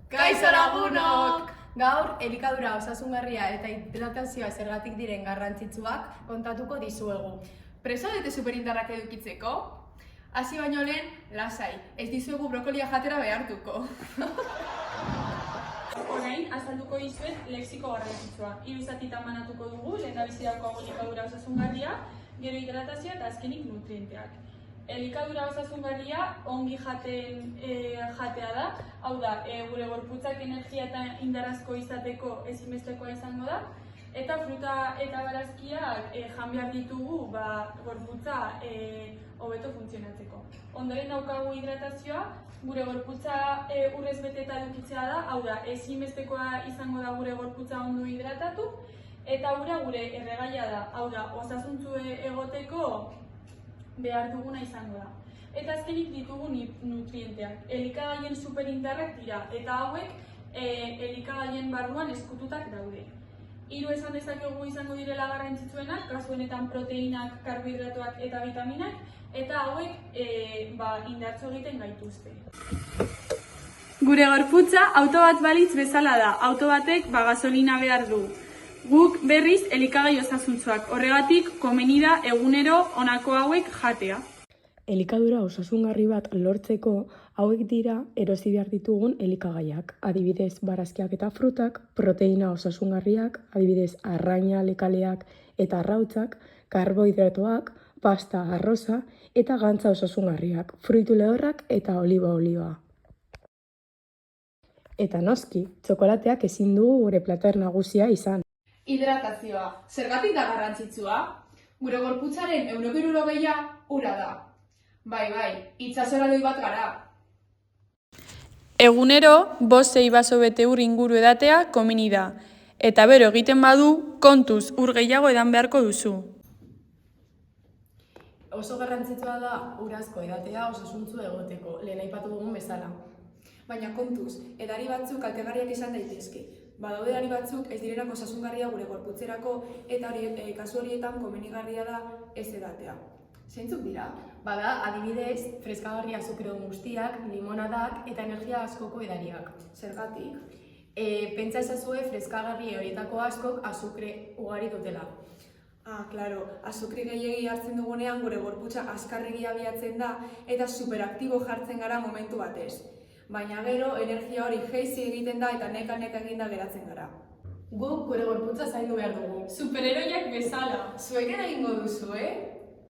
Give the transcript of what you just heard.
Kaixo lagunok! Gaur, elikadura osasungarria eta hidratazioa zergatik diren garrantzitsuak kontatuko dizuegu. Preso dute superindarrak edukitzeko? Hasi baino lehen, lasai, ez dizuegu brokolia jatera behartuko. Orain, azalduko dizuet lexiko garrantzitsua. Hiru zatitan banatuko dugu, lehendabizirako elikadura osasungarria, gero hidratazioa eta azkenik nutrienteak. Elikadura osasungarria ongi jatea da, hau da, gure gorputzak energia eta indarazko izateko ezinbestekoa izango da, eta fruta eta barazkiak jan behar ditugu gorputza hobeto funtzionatzeko. Ondoren daukagu hidratazioa, gure gorputza urrez beteta edukitzea da, hau da, ezinbestekoa izango da gure gorputza ondo hidratatu, eta gure erregaia da, hau da, osasuntsu egoteko behar duguna izango da. Eta azkenik ditugu nutrienteak. Elikagaien superindarrak dira, eta hauek elikagaien barruan ezkututak daude. Hiru esan dezakegu izango direla garrantzitsuenak, kasu honetan proteinak, karbohidratoak eta vitaminak, eta hauek indartsu egiten gaituzte. Gure gorputza auto bat balitz bezala da, auto batek gasolina behar du. Guk berriz elikagai osasuntsuak, horregatik komeni da egunero honako hauek jatea. Elikadura osasungarri bat lortzeko hauek dira erosi behar ditugun elikagaiak. Adibidez, barazkiak eta frutak, proteina osasungarriak, adibidez, arraina, lekaleak eta arrautzak, karbohidratoak, pasta, arroza eta gantza osasungarriak, fruitu lehorrak eta oliba olioa. Eta noski, txokolateak ezin dugu gure plater nagusia izan. Hidratazioa, zergatik da garrantzitsua? Gure gorputzaren 160 ura da. Bai, itsasora doi bat gara. Egunero, 5-6 baso bete ur inguru edatea komeni da. Eta bero egiten badu, kontuz ur gehiago edan beharko duzu. Oso garrantzitsua da urazko edatea osasuntsu egoteko, lehen aipatu dugun bezala. Baina kontuz, edari batzuk kaltegarriak izan daitezke. Badaude edari batzuk ez direnak osasungarria gure gorputzerako eta kasu horietan komenigarria da ez edatea. Zeintzuk dira? Bada, adibidez, freskagarri azukredun guztiak, limonadak eta energia askoko edariak. Zergatik? Pentsa ezazue freskagarri horietako askok azukre ugari dutela. Claro, azukre gehiegi hartzen dugunean gure gorputza azkarregi abiatzen da eta superaktibo jartzen gara momentu batez. Baina gero, energia hori jeizi egiten da eta neka-neka eginda geratzen gara. Guk gure gorputza zaindu behar dugu. Superheroiak bezala. Zuek ere egingo duzu,